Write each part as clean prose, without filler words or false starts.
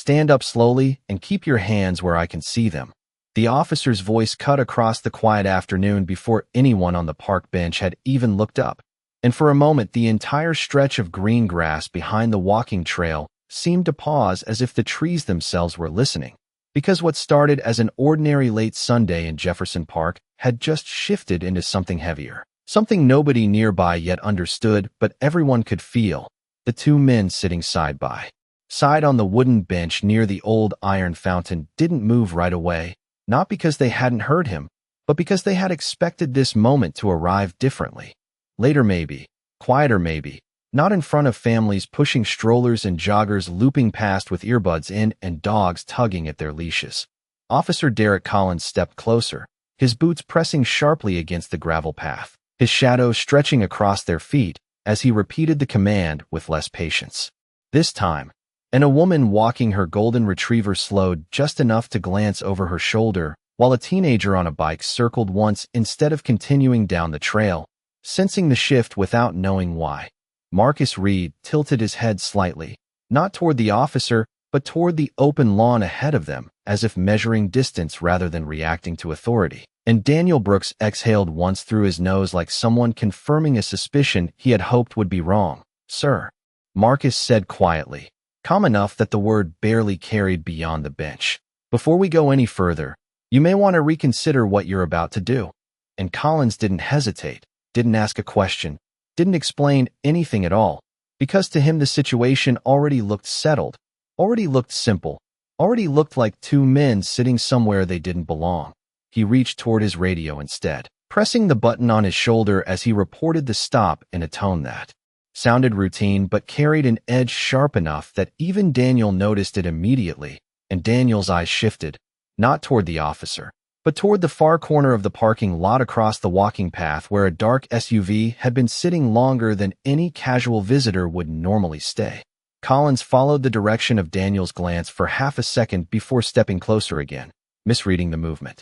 Stand up slowly and keep your hands where I can see them." The officer's voice cut across the quiet afternoon before anyone on the park bench had even looked up. And for a moment, the entire stretch of green grass behind the walking trail seemed to pause, as if the trees themselves were listening. Because what started as an ordinary late Sunday in Jefferson Park had just shifted into something heavier. Something nobody nearby yet understood, but everyone could feel. The two men sitting side by side on the wooden bench near the old iron fountain didn't move right away, not because they hadn't heard him, but because they had expected this moment to arrive differently. Later maybe, quieter maybe, not in front of families pushing strollers and joggers looping past with earbuds in and dogs tugging at their leashes. Officer Derek Collins stepped closer, his boots pressing sharply against the gravel path, his shadow stretching across their feet as he repeated the command with less patience. This time, and a woman walking her golden retriever slowed just enough to glance over her shoulder, while a teenager on a bike circled once instead of continuing down the trail, sensing the shift without knowing why. Marcus Reed tilted his head slightly, not toward the officer, but toward the open lawn ahead of them, as if measuring distance rather than reacting to authority. And Daniel Brooks exhaled once through his nose like someone confirming a suspicion he had hoped would be wrong. "Sir," Marcus said quietly, calm enough that the word barely carried beyond the bench. "Before we go any further, you may want to reconsider what you're about to do." And Collins didn't hesitate, didn't ask a question, didn't explain anything at all, because to him the situation already looked settled, already looked simple, already looked like two men sitting somewhere they didn't belong. He reached toward his radio instead, pressing the button on his shoulder as he reported the stop in a tone that sounded routine but carried an edge sharp enough that even Daniel noticed it immediately, and Daniel's eyes shifted, not toward the officer, but toward the far corner of the parking lot across the walking path where a dark SUV had been sitting longer than any casual visitor would normally stay. Collins followed the direction of Daniel's glance for half a second before stepping closer again, misreading the movement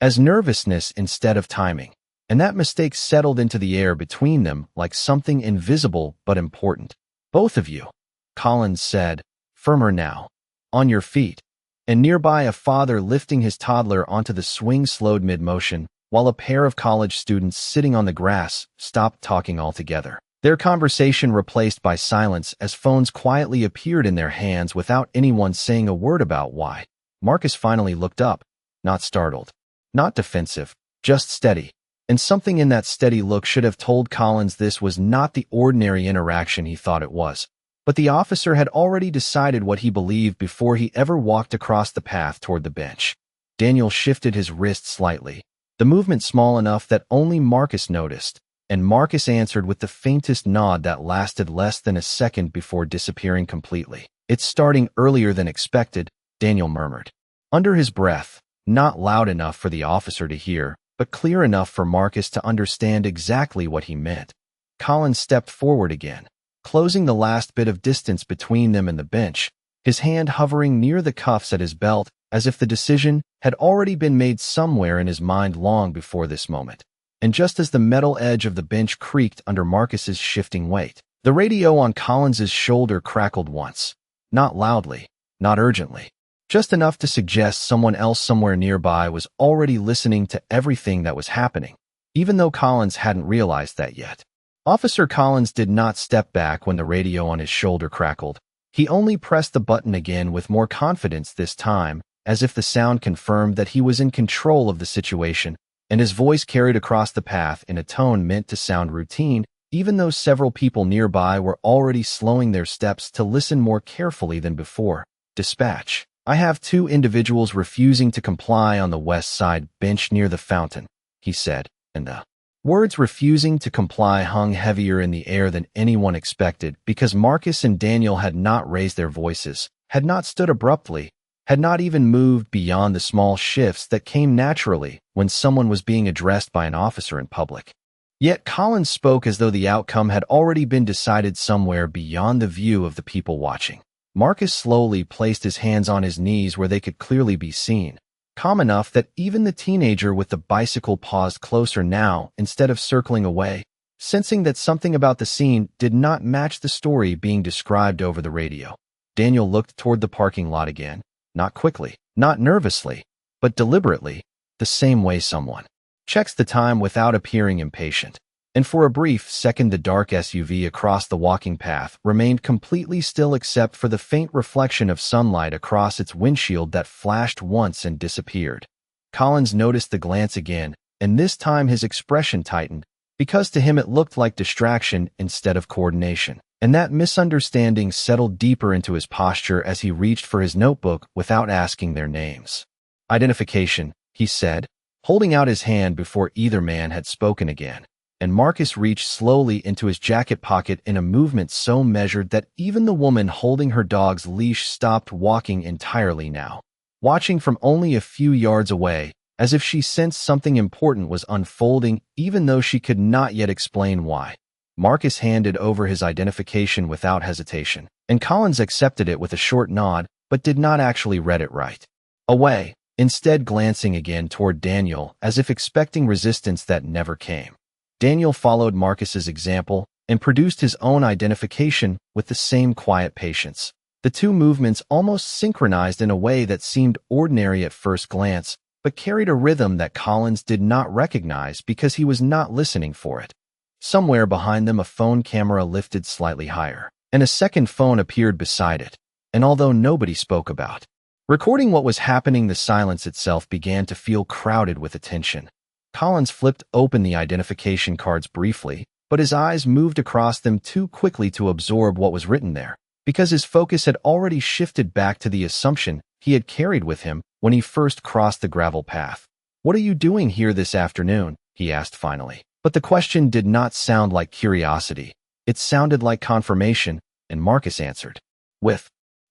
as nervousness instead of timing, and that mistake settled into the air between them like something invisible but important. "Both of you," Collins said, firmer now. "On your feet." And nearby a father lifting his toddler onto the swing slowed mid-motion, while a pair of college students sitting on the grass stopped talking altogether. Their conversation replaced by silence as phones quietly appeared in their hands without anyone saying a word about why. Marcus finally looked up, not startled, not defensive, just steady. And something in that steady look should have told Collins this was not the ordinary interaction he thought it was. But the officer had already decided what he believed before he ever walked across the path toward the bench. Daniel shifted his wrist slightly, the movement small enough that only Marcus noticed, and Marcus answered with the faintest nod that lasted less than a second before disappearing completely. "It's starting earlier than expected," Daniel murmured under his breath, not loud enough for the officer to hear, but clear enough for Marcus to understand exactly what he meant. Collins stepped forward again, closing the last bit of distance between them and the bench, his hand hovering near the cuffs at his belt, as if the decision had already been made somewhere in his mind long before this moment. And just as the metal edge of the bench creaked under Marcus's shifting weight, the radio on Collins's shoulder crackled once, not loudly, not urgently, just enough to suggest someone else somewhere nearby was already listening to everything that was happening, even though Collins hadn't realized that yet. Officer Collins did not step back when the radio on his shoulder crackled. He only pressed the button again with more confidence this time, as if the sound confirmed that he was in control of the situation, and his voice carried across the path in a tone meant to sound routine, even though several people nearby were already slowing their steps to listen more carefully than before. "Dispatch. I have two individuals refusing to comply on the west side bench near the fountain," he said, and the words "refusing to comply" hung heavier in the air than anyone expected because Marcus and Daniel had not raised their voices, had not stood abruptly, had not even moved beyond the small shifts that came naturally when someone was being addressed by an officer in public. Yet Collins spoke as though the outcome had already been decided somewhere beyond the view of the people watching. Marcus slowly placed his hands on his knees where they could clearly be seen, calm enough that even the teenager with the bicycle paused closer now instead of circling away, sensing that something about the scene did not match the story being described over the radio. Daniel looked toward the parking lot again, not quickly, not nervously, but deliberately, the same way someone checks the time without appearing impatient. And for a brief second, the dark SUV across the walking path remained completely still except for the faint reflection of sunlight across its windshield that flashed once and disappeared. Collins noticed the glance again, and this time his expression tightened, because to him it looked like distraction instead of coordination. And that misunderstanding settled deeper into his posture as he reached for his notebook without asking their names. "Identification," he said, holding out his hand before either man had spoken again. And Marcus reached slowly into his jacket pocket in a movement so measured that even the woman holding her dog's leash stopped walking entirely now, watching from only a few yards away, as if she sensed something important was unfolding even though she could not yet explain why. Marcus handed over his identification without hesitation, and Collins accepted it with a short nod, but did not actually read it right away, instead glancing again toward Daniel as if expecting resistance that never came. Daniel followed Marcus's example and produced his own identification with the same quiet patience. The two movements almost synchronized in a way that seemed ordinary at first glance, but carried a rhythm that Collins did not recognize because he was not listening for it. Somewhere behind them, a phone camera lifted slightly higher, and a second phone appeared beside it. And although nobody spoke about recording what was happening, the silence itself began to feel crowded with attention. Collins flipped open the identification cards briefly, but his eyes moved across them too quickly to absorb what was written there, because his focus had already shifted back to the assumption he had carried with him when he first crossed the gravel path. "What are you doing here this afternoon?" he asked finally. But the question did not sound like curiosity. It sounded like confirmation, and Marcus answered with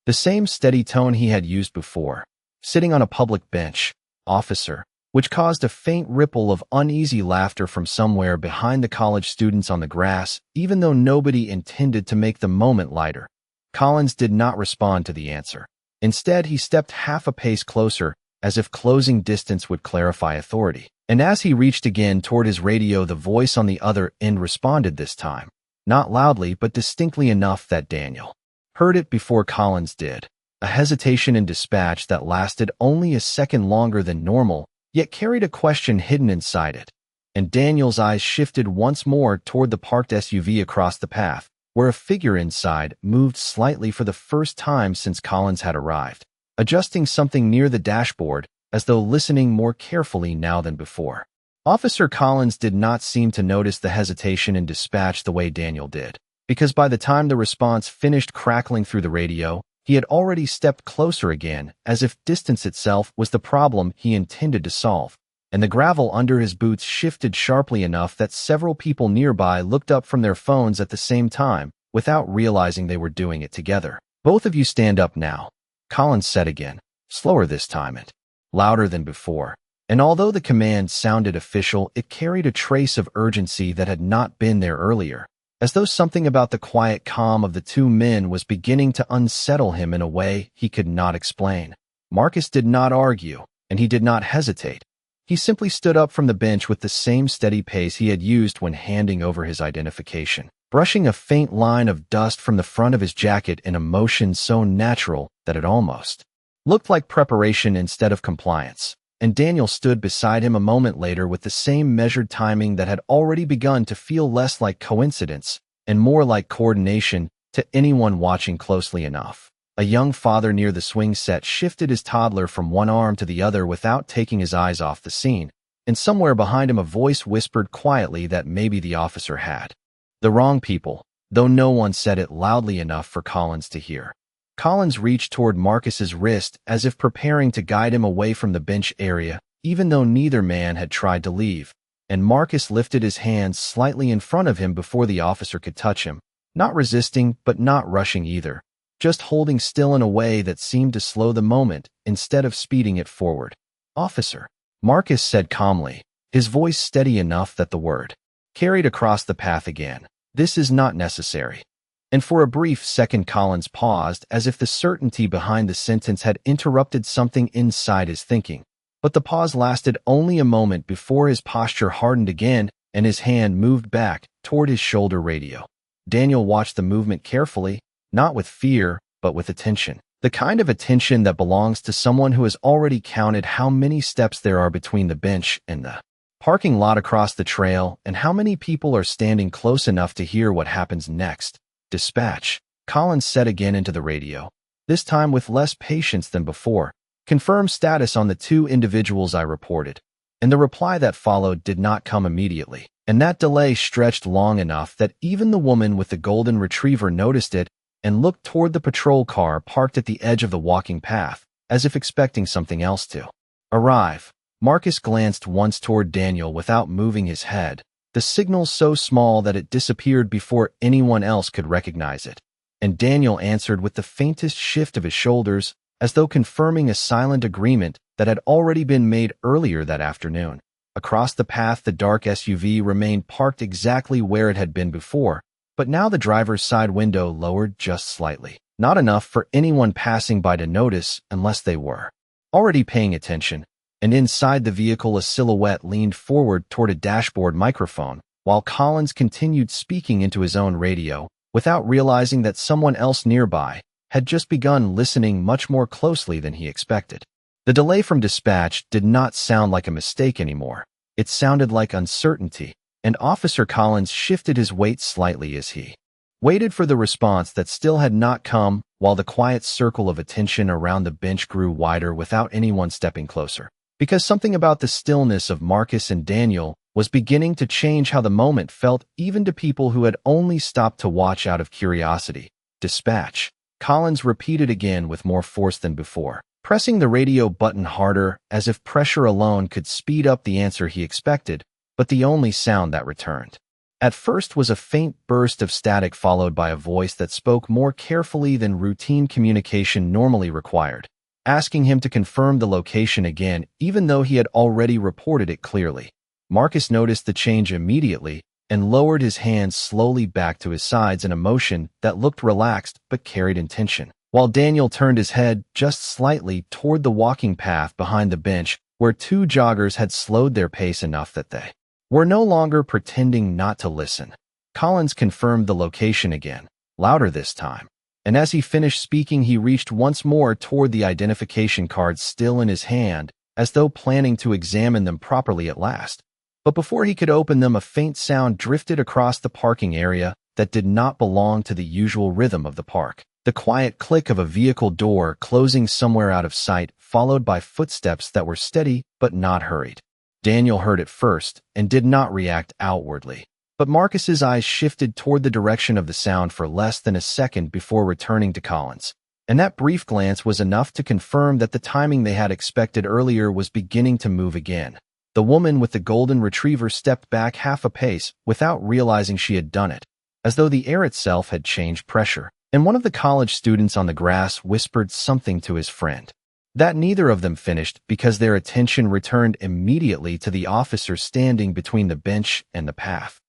the same steady tone he had used before. "Sitting on a public bench, officer," which caused a faint ripple of uneasy laughter from somewhere behind the college students on the grass, even though nobody intended to make the moment lighter. Collins did not respond to the answer. Instead, he stepped half a pace closer, as if closing distance would clarify authority. And as he reached again toward his radio, the voice on the other end responded this time, not loudly but distinctly enough that Daniel heard it before Collins did. A hesitation in dispatch that lasted only a second longer than normal, yet carried a question hidden inside it. And Daniel's eyes shifted once more toward the parked SUV across the path, where a figure inside moved slightly for the first time since Collins had arrived, adjusting something near the dashboard, as though listening more carefully now than before. Officer Collins did not seem to notice the hesitation in dispatch the way Daniel did, because by the time the response finished crackling through the radio, he had already stepped closer again, as if distance itself was the problem he intended to solve, and the gravel under his boots shifted sharply enough that several people nearby looked up from their phones at the same time, without realizing they were doing it together. "Both of you stand up now," Collins said again, slower this time and louder than before. And although the command sounded official, it carried a trace of urgency that had not been there earlier, as though something about the quiet calm of the two men was beginning to unsettle him in a way he could not explain. Marcus did not argue, and he did not hesitate. He simply stood up from the bench with the same steady pace he had used when handing over his identification, brushing a faint line of dust from the front of his jacket in a motion so natural that it almost looked like preparation instead of compliance. And Daniel stood beside him a moment later with the same measured timing that had already begun to feel less like coincidence and more like coordination to anyone watching closely enough. A young father near the swing set shifted his toddler from one arm to the other without taking his eyes off the scene, and somewhere behind him a voice whispered quietly that maybe the officer had the wrong people, though no one said it loudly enough for Collins to hear. Collins reached toward Marcus's wrist as if preparing to guide him away from the bench area, even though neither man had tried to leave, and Marcus lifted his hands slightly in front of him before the officer could touch him, not resisting but not rushing either, just holding still in a way that seemed to slow the moment instead of speeding it forward. "Officer," Marcus said calmly, his voice steady enough that the word carried across the path again. "This is not necessary." And for a brief second Collins paused as if the certainty behind the sentence had interrupted something inside his thinking. But the pause lasted only a moment before his posture hardened again and his hand moved back toward his shoulder radio. Daniel watched the movement carefully, not with fear, but with attention. The kind of attention that belongs to someone who has already counted how many steps there are between the bench and the parking lot across the trail, and how many people are standing close enough to hear what happens next. Dispatch, Collins said again into the radio, this time with less patience than before. Confirm status on the 2 individuals I reported. And the reply that followed did not come immediately. And that delay stretched long enough that even the woman with the golden retriever noticed it and looked toward the patrol car parked at the edge of the walking path, as if expecting something else to arrive. Marcus glanced once toward Daniel without moving his head, the signal so small that it disappeared before anyone else could recognize it. And Daniel answered with the faintest shift of his shoulders, as though confirming a silent agreement that had already been made earlier that afternoon. Across the path, the dark SUV remained parked exactly where it had been before, but now the driver's side window lowered just slightly. Not enough for anyone passing by to notice unless they were already paying attention. And inside the vehicle, a silhouette leaned forward toward a dashboard microphone, while Collins continued speaking into his own radio, without realizing that someone else nearby had just begun listening much more closely than he expected. The delay from dispatch did not sound like a mistake anymore. It sounded like uncertainty, and Officer Collins shifted his weight slightly as he waited for the response that still had not come, while the quiet circle of attention around the bench grew wider without anyone stepping closer. Because something about the stillness of Marcus and Daniel was beginning to change how the moment felt even to people who had only stopped to watch out of curiosity. Dispatch, Collins repeated again with more force than before, pressing the radio button harder as if pressure alone could speed up the answer he expected, but the only sound that returned at first was a faint burst of static followed by a voice that spoke more carefully than routine communication normally required, asking him to confirm the location again even though he had already reported it clearly. Marcus noticed the change immediately and lowered his hands slowly back to his sides in a motion that looked relaxed but carried intention, while Daniel turned his head just slightly toward the walking path behind the bench where 2 joggers had slowed their pace enough that they were no longer pretending not to listen. Collins confirmed the location again, louder this time, and as he finished speaking he reached once more toward the identification cards still in his hand, as though planning to examine them properly at last. But before he could open them, a faint sound drifted across the parking area that did not belong to the usual rhythm of the park. The quiet click of a vehicle door closing somewhere out of sight, followed by footsteps that were steady but not hurried. Daniel heard it first and did not react outwardly, but Marcus's eyes shifted toward the direction of the sound for less than a second before returning to Collins. And that brief glance was enough to confirm that the timing they had expected earlier was beginning to move again. The woman with the golden retriever stepped back half a pace without realizing she had done it, as though the air itself had changed pressure, and one of the college students on the grass whispered something to his friend. That neither of them finished because their attention returned immediately to the officer standing between the bench and the path.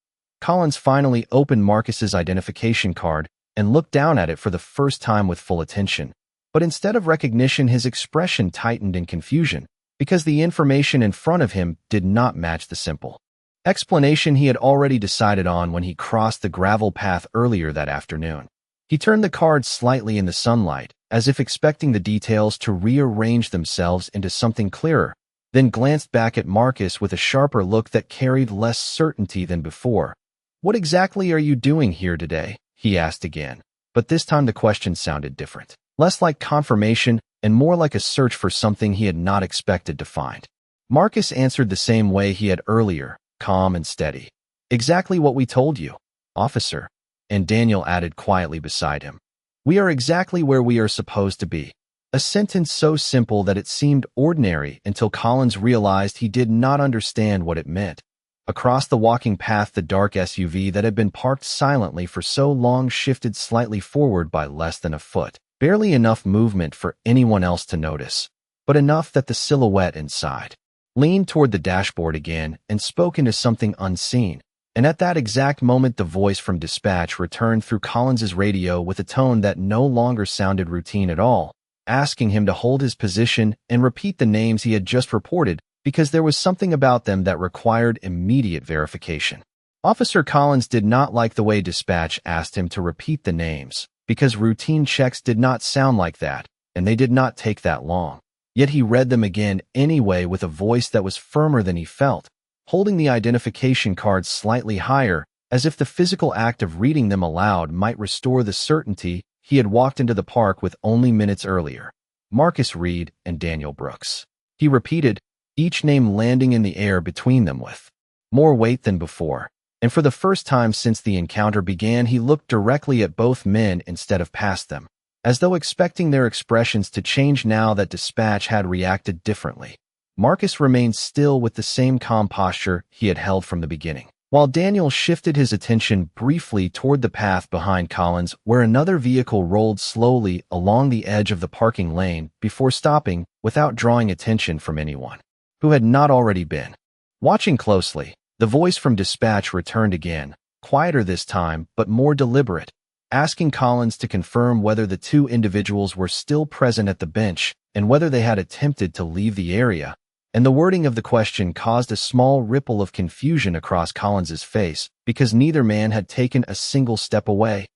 Collins finally opened Marcus's identification card and looked down at it for the first time with full attention, but instead of recognition his expression tightened in confusion, because the information in front of him did not match the simple explanation he had already decided on when he crossed the gravel path earlier that afternoon. He turned the card slightly in the sunlight, as if expecting the details to rearrange themselves into something clearer, then glanced back at Marcus with a sharper look that carried less certainty than before. "What exactly are you doing here today?" he asked again, but this time the question sounded different, less like confirmation and more like a search for something he had not expected to find. Marcus answered the same way he had earlier, calm and steady. "Exactly what we told you, officer," and Daniel added quietly beside him. "We are exactly where we are supposed to be." A sentence so simple that it seemed ordinary until Collins realized he did not understand what it meant. Across the walking path, the dark SUV that had been parked silently for so long shifted slightly forward by less than a foot, barely enough movement for anyone else to notice, but enough that the silhouette inside leaned toward the dashboard again and spoke into something unseen. And at that exact moment, the voice from dispatch returned through Collins's radio with a tone that no longer sounded routine at all, asking him to hold his position and repeat the names he had just reported because there was something about them that required immediate verification. Officer Collins did not like the way dispatch asked him to repeat the names, because routine checks did not sound like that, and they did not take that long. Yet he read them again anyway with a voice that was firmer than he felt, holding the identification cards slightly higher, as if the physical act of reading them aloud might restore the certainty he had walked into the park with only minutes earlier. Marcus Reed and Daniel Brooks. He repeated, each name landing in the air between them with more weight than before. And for the first time since the encounter began, he looked directly at both men instead of past them, as though expecting their expressions to change now that Dispatch had reacted differently. Marcus remained still with the same calm posture he had held from the beginning, while Daniel shifted his attention briefly toward the path behind Collins, where another vehicle rolled slowly along the edge of the parking lane before stopping without drawing attention from anyone who had not already been watching closely. The voice from Dispatch returned again, quieter this time but more deliberate, asking Collins to confirm whether the two individuals were still present at the bench and whether they had attempted to leave the area. And the wording of the question caused a small ripple of confusion across Collins's face because neither man had taken a single step away.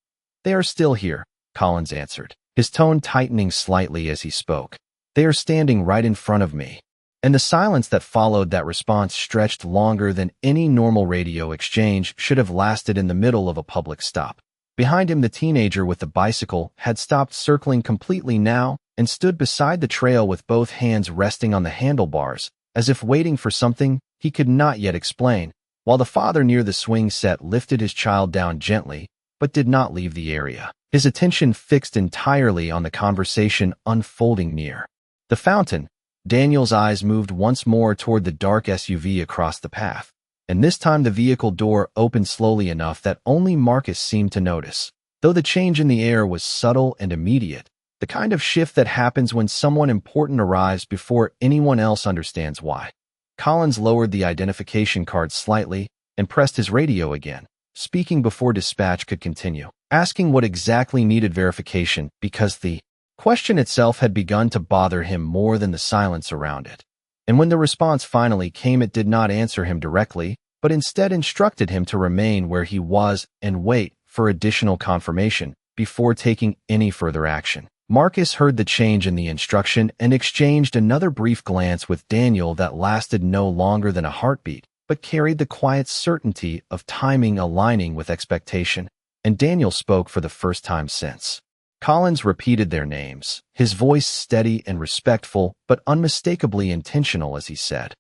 "They are still here," Collins answered, his tone tightening slightly as he spoke. "They are standing right in front of me." And the silence that followed that response stretched longer than any normal radio exchange should have lasted in the middle of a public stop. Behind him, the teenager with the bicycle had stopped circling completely now and stood beside the trail with both hands resting on the handlebars, as if waiting for something he could not yet explain, while the father near the swing set lifted his child down gently, but did not leave the area, his attention fixed entirely on the conversation unfolding near the fountain. Daniel's eyes moved once more toward the dark SUV across the path, and this time the vehicle door opened slowly enough that only Marcus seemed to notice. Though the change in the air was subtle and immediate, the kind of shift that happens when someone important arrives before anyone else understands why. Collins lowered the identification card slightly and pressed his radio again, speaking before Dispatch could continue, asking what exactly needed verification because the question itself had begun to bother him more than the silence around it. And when the response finally came, it did not answer him directly, but instead instructed him to remain where he was and wait for additional confirmation before taking any further action. Marcus heard the change in the instruction and exchanged another brief glance with Daniel that lasted no longer than a heartbeat, but carried the quiet certainty of timing aligning with expectation. And Daniel spoke for the first time since. Collins repeated their names, his voice steady and respectful, but unmistakably intentional as he said,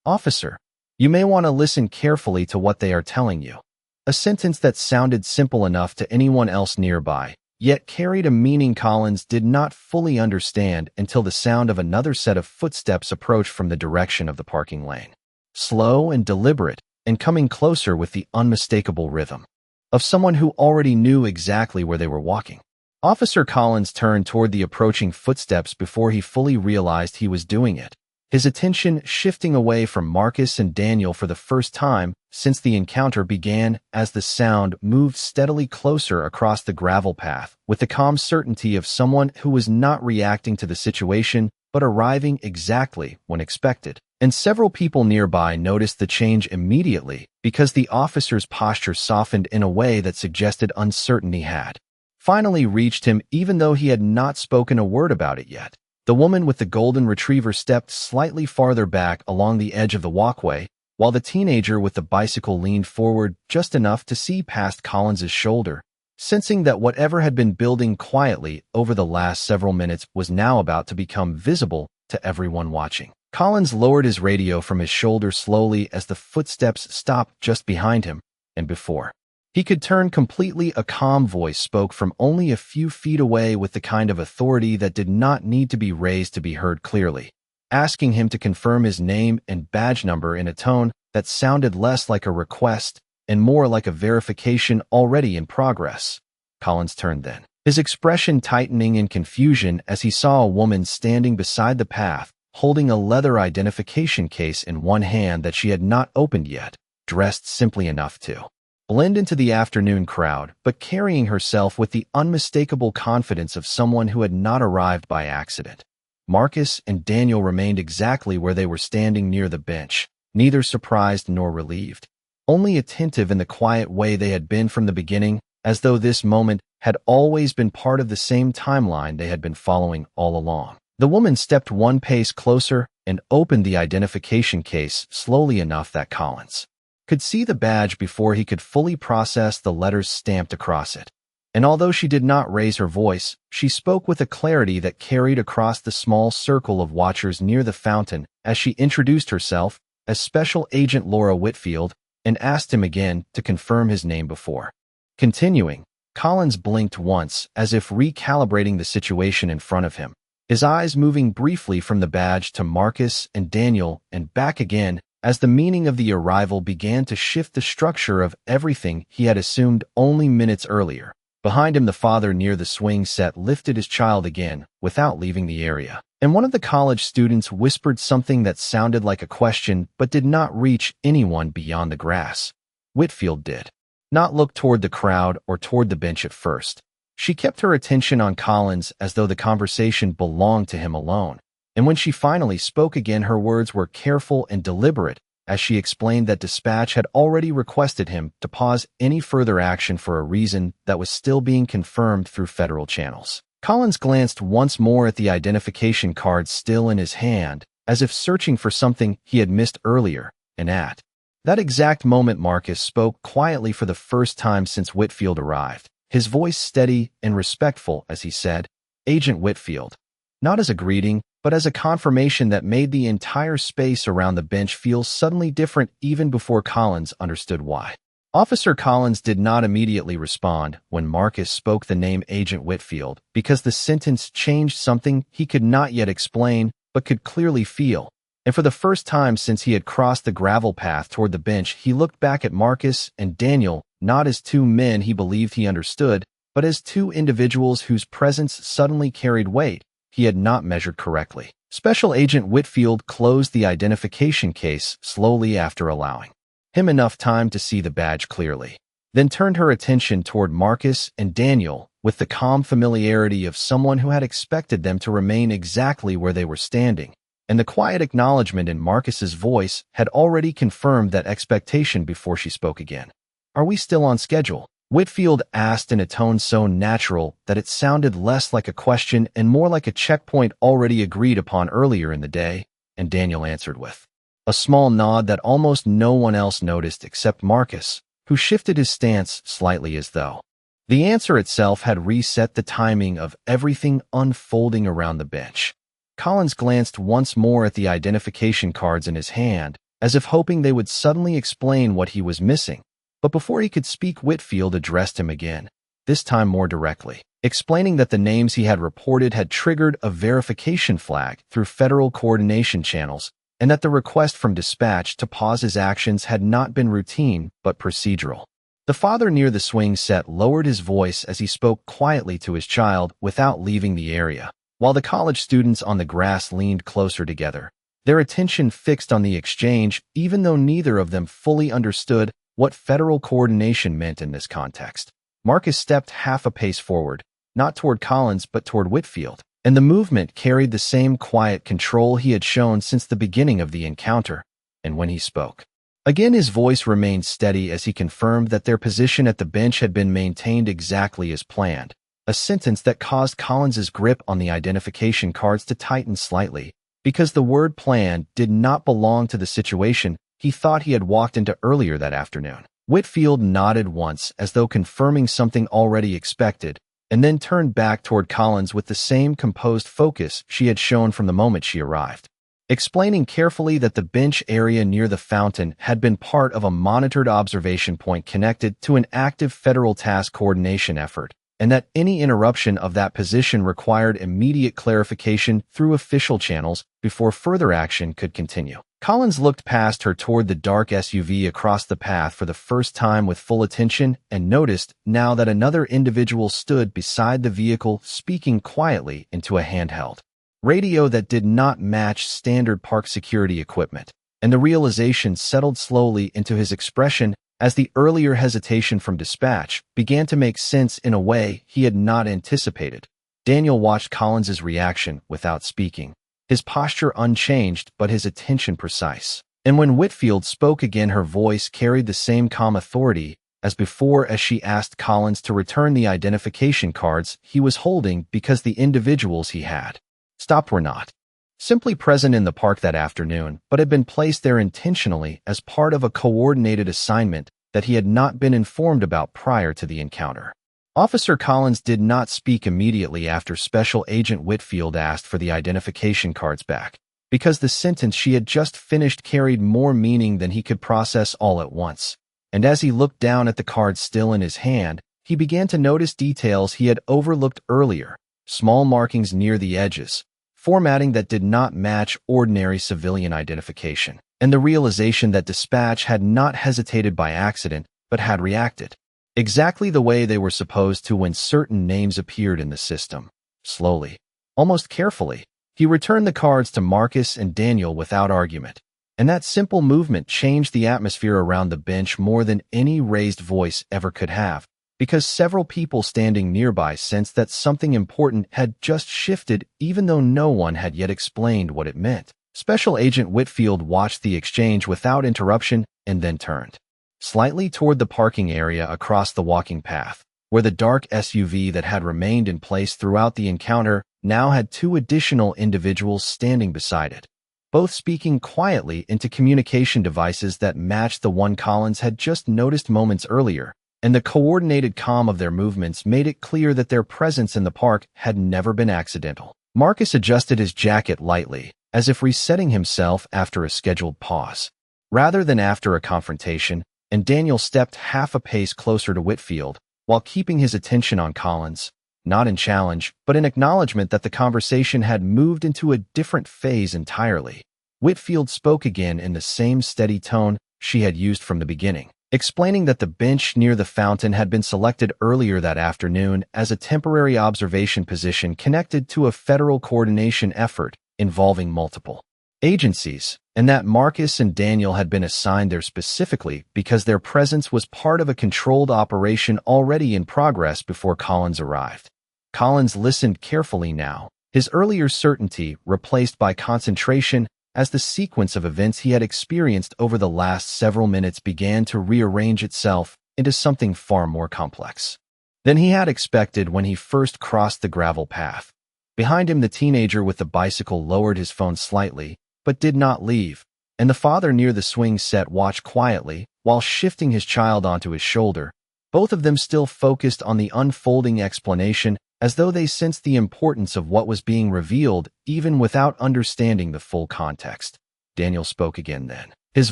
"Officer, you may want to listen carefully to what they are telling you." A sentence that sounded simple enough to anyone else nearby, yet carried a meaning Collins did not fully understand until the sound of another set of footsteps approached from the direction of the parking lane. Slow and deliberate, and coming closer with the unmistakable rhythm of someone who already knew exactly where they were walking. Officer Collins turned toward the approaching footsteps before he fully realized he was doing it, his attention shifting away from Marcus and Daniel for the first time since the encounter began as the sound moved steadily closer across the gravel path with the calm certainty of someone who was not reacting to the situation but arriving exactly when expected. And several people nearby noticed the change immediately because the officer's posture softened in a way that suggested uncertainty had finally reached him, even though he had not spoken a word about it yet. The woman with the golden retriever stepped slightly farther back along the edge of the walkway, while the teenager with the bicycle leaned forward just enough to see past Collins's shoulder, sensing that whatever had been building quietly over the last several minutes was now about to become visible to everyone watching. Collins lowered his radio from his shoulder slowly as the footsteps stopped just behind him, and before he could turn completely, a calm voice spoke from only a few feet away with the kind of authority that did not need to be raised to be heard clearly, asking him to confirm his name and badge number in a tone that sounded less like a request and more like a verification already in progress. Collins turned then, his expression tightening in confusion as he saw a woman standing beside the path, holding a leather identification case in one hand that she had not opened yet, dressed simply enough to blend into the afternoon crowd, but carrying herself with the unmistakable confidence of someone who had not arrived by accident. Marcus and Daniel remained exactly where they were standing near the bench, neither surprised nor relieved, only attentive in the quiet way they had been from the beginning as though this moment had always been part of the same timeline they had been following all along. The woman stepped one pace closer and opened the identification case slowly enough that Collins could see the badge before he could fully process the letters stamped across it. And although she did not raise her voice, she spoke with a clarity that carried across the small circle of watchers near the fountain as she introduced herself as Special Agent Laura Whitfield and asked him again to confirm his name before continuing. Collins blinked once as if recalibrating the situation in front of him, his eyes moving briefly from the badge to Marcus and Daniel and back again as the meaning of the arrival began to shift the structure of everything he had assumed only minutes earlier. Behind him, the father near the swing set lifted his child again without leaving the area, and one of the college students whispered something that sounded like a question but did not reach anyone beyond the grass. Whitfield did not look toward the crowd or toward the bench at first. She kept her attention on Collins as though the conversation belonged to him alone, and when she finally spoke again, her words were careful and deliberate as she explained that dispatch had already requested him to pause any further action for a reason that was still being confirmed through federal channels. Collins glanced once more at the identification card still in his hand, as if searching for something he had missed earlier, and at that exact moment Marcus spoke quietly for the first time since Whitfield arrived, his voice steady and respectful as he said, "Agent Whitfield," not as a greeting, but as a confirmation that made the entire space around the bench feel suddenly different even before Collins understood why. Officer Collins did not immediately respond when Marcus spoke the name Agent Whitfield because the sentence changed something he could not yet explain but could clearly feel. And for the first time since he had crossed the gravel path toward the bench, he looked back at Marcus and Daniel not as two men he believed he understood, but as two individuals whose presence suddenly carried weight he had not measured correctly. Special Agent Whitfield closed the identification case slowly after allowing him enough time to see the badge clearly, then turned her attention toward Marcus and Daniel with the calm familiarity of someone who had expected them to remain exactly where they were standing, and the quiet acknowledgement in Marcus's voice had already confirmed that expectation before she spoke again. "Are we still on schedule?" Whitfield asked in a tone so natural that it sounded less like a question and more like a checkpoint already agreed upon earlier in the day, and Daniel answered with a small nod that almost no one else noticed except Marcus, who shifted his stance slightly as though the answer itself had reset the timing of everything unfolding around the bench. Collins glanced once more at the identification cards in his hand, as if hoping they would suddenly explain what he was missing. But before he could speak, Whitfield addressed him again, this time more directly, explaining that the names he had reported had triggered a verification flag through federal coordination channels, and that the request from dispatch to pause his actions had not been routine but procedural. The father near the swing set lowered his voice as he spoke quietly to his child without leaving the area, while the college students on the grass leaned closer together, their attention fixed on the exchange even though neither of them fully understood what federal coordination meant in this context. Marcus stepped half a pace forward, not toward Collins but toward Whitfield, and the movement carried the same quiet control he had shown since the beginning of the encounter. And when he spoke again, his voice remained steady as he confirmed that their position at the bench had been maintained exactly as planned, a sentence that caused Collins's grip on the identification cards to tighten slightly, because the word "plan" did not belong to the situation he thought he had walked into earlier that afternoon. Whitfield nodded once as though confirming something already expected, and then turned back toward Collins with the same composed focus she had shown from the moment she arrived, explaining carefully that the bench area near the fountain had been part of a monitored observation point connected to an active federal task coordination effort, and that any interruption of that position required immediate clarification through official channels before further action could continue. Collins looked past her toward the dark SUV across the path for the first time with full attention and noticed now that another individual stood beside the vehicle speaking quietly into a handheld radio that did not match standard park security equipment, and the realization settled slowly into his expression as the earlier hesitation from dispatch began to make sense in a way he had not anticipated. Daniel watched Collins's reaction without speaking, his posture unchanged but his attention precise. And when Whitfield spoke again, her voice carried the same calm authority as she asked Collins to return the identification cards he was holding because the individuals he had stopped were not simply present in the park that afternoon, but had been placed there intentionally as part of a coordinated assignment that he had not been informed about prior to the encounter. Officer Collins did not speak immediately after Special Agent Whitfield asked for the identification cards back, because the sentence she had just finished carried more meaning than he could process all at once. And as he looked down at the cards still in his hand, he began to notice details he had overlooked earlier, small markings near the edges, formatting that did not match ordinary civilian identification, and the realization that dispatch had not hesitated by accident, but had reacted exactly the way they were supposed to when certain names appeared in the system. Slowly, almost carefully, he returned the cards to Marcus and Daniel without argument, and that simple movement changed the atmosphere around the bench more than any raised voice ever could have, because several people standing nearby sensed that something important had just shifted even though no one had yet explained what it meant. Special Agent Whitfield watched the exchange without interruption and then turned slightly toward the parking area across the walking path, where the dark SUV that had remained in place throughout the encounter now had two additional individuals standing beside it, both speaking quietly into communication devices that matched the one Collins had just noticed moments earlier, and the coordinated calm of their movements made it clear that their presence in the park had never been accidental. Marcus adjusted his jacket lightly, as if resetting himself after a scheduled pause, rather than after a confrontation, and Daniel stepped half a pace closer to Whitfield, while keeping his attention on Collins, not in challenge, but in acknowledgement that the conversation had moved into a different phase entirely. Whitfield spoke again in the same steady tone she had used from the beginning, explaining that the bench near the fountain had been selected earlier that afternoon as a temporary observation position connected to a federal coordination effort involving multiple agencies, and that Marcus and Daniel had been assigned there specifically because their presence was part of a controlled operation already in progress before Collins arrived. Collins listened carefully now, his earlier certainty replaced by concentration as the sequence of events he had experienced over the last several minutes began to rearrange itself into something far more complex than he had expected when he first crossed the gravel path. Behind him, the teenager with the bicycle lowered his phone slightly, but did not leave, and the father near the swing set watched quietly while shifting his child onto his shoulder, both of them still focused on the unfolding explanation as though they sensed the importance of what was being revealed even without understanding the full context. Daniel spoke again then, his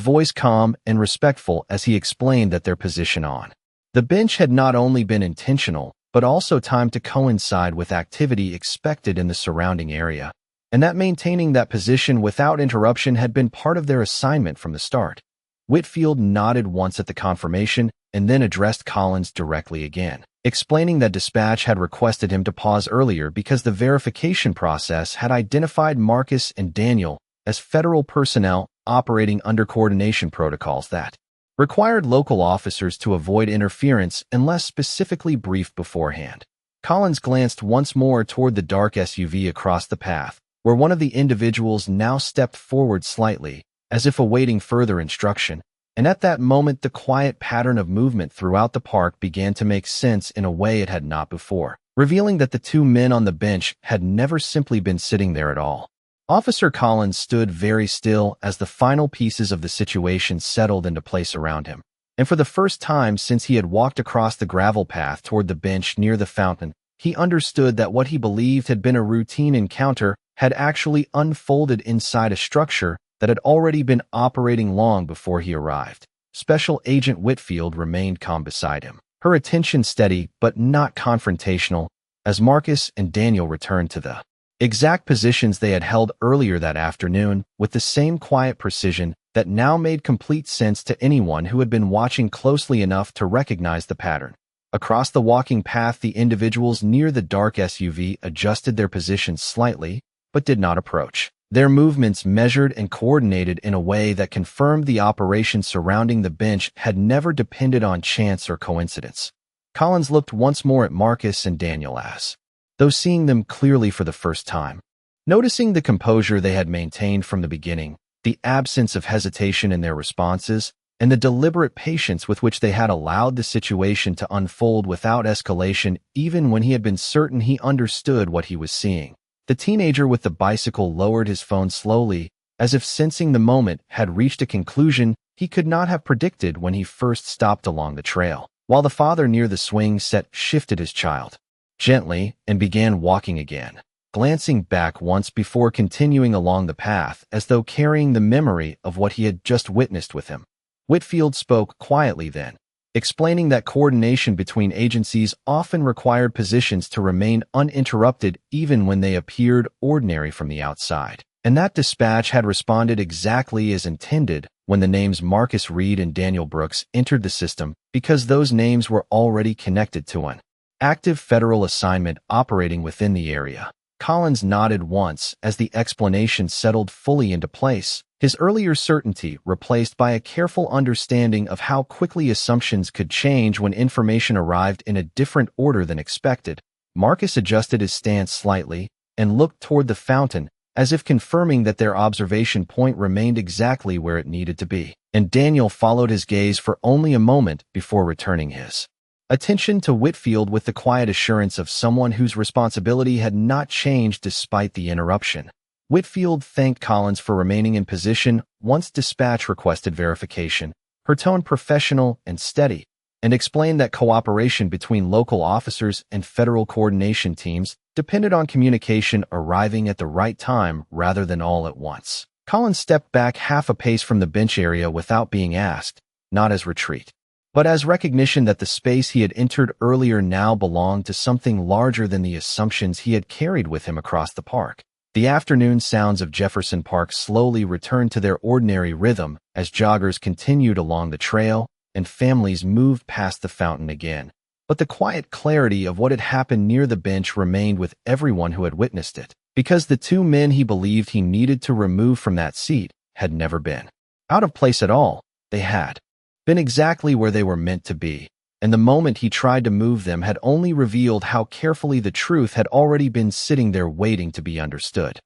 voice calm and respectful as he explained that their position on the bench had not only been intentional, but also timed to coincide with activity expected in the surrounding area, and that maintaining that position without interruption had been part of their assignment from the start. Whitfield nodded once at the confirmation and then addressed Collins directly again, explaining that dispatch had requested him to pause earlier because the verification process had identified Marcus and Daniel as federal personnel operating under coordination protocols that required local officers to avoid interference unless specifically briefed beforehand. Collins glanced once more toward the dark SUV across the path, where one of the individuals now stepped forward slightly, as if awaiting further instruction, and at that moment the quiet pattern of movement throughout the park began to make sense in a way it had not before, revealing that the two men on the bench had never simply been sitting there at all. Officer Collins stood very still as the final pieces of the situation settled into place around him, and for the first time since he had walked across the gravel path toward the bench near the fountain, he understood that what he believed had been a routine encounter had actually unfolded inside a structure that had already been operating long before he arrived. Special Agent Whitfield remained calm beside him, her attention steady but not confrontational, as Marcus and Daniel returned to the exact positions they had held earlier that afternoon with the same quiet precision that now made complete sense to anyone who had been watching closely enough to recognize the pattern. Across the walking path, the individuals near the dark SUV adjusted their positions slightly, but did not approach. Their movements measured and coordinated in a way that confirmed the operation surrounding the bench had never depended on chance or coincidence. Collins looked once more at Marcus and Daniel as though seeing them clearly for the first time. Noticing the composure they had maintained from the beginning, the absence of hesitation in their responses, and the deliberate patience with which they had allowed the situation to unfold without escalation, even when he had been certain he understood what he was seeing. The teenager with the bicycle lowered his phone slowly, as if sensing the moment had reached a conclusion he could not have predicted when he first stopped along the trail, while the father near the swing set shifted his child gently and began walking again, glancing back once before continuing along the path as though carrying the memory of what he had just witnessed with him. Whitfield spoke quietly then, explaining that coordination between agencies often required positions to remain uninterrupted even when they appeared ordinary from the outside, and that dispatch had responded exactly as intended when the names Marcus Reed and Daniel Brooks entered the system because those names were already connected to an active federal assignment operating within the area. Collins nodded once as the explanation settled fully into place, his earlier certainty replaced by a careful understanding of how quickly assumptions could change when information arrived in a different order than expected. Marcus adjusted his stance slightly and looked toward the fountain, as if confirming that their observation point remained exactly where it needed to be, and Daniel followed his gaze for only a moment before returning his attention to Whitfield with the quiet assurance of someone whose responsibility had not changed despite the interruption. Whitfield thanked Collins for remaining in position once dispatch requested verification, her tone professional and steady, and explained that cooperation between local officers and federal coordination teams depended on communication arriving at the right time rather than all at once. Collins stepped back half a pace from the bench area without being asked, not as retreat, but as recognition that the space he had entered earlier now belonged to something larger than the assumptions he had carried with him across the park. The afternoon sounds of Jefferson Park slowly returned to their ordinary rhythm as joggers continued along the trail and families moved past the fountain again. But the quiet clarity of what had happened near the bench remained with everyone who had witnessed it, because the two men he believed he needed to remove from that seat had never been out of place at all. They had been exactly where they were meant to be, and the moment he tried to move them had only revealed how carefully the truth had already been sitting there waiting to be understood.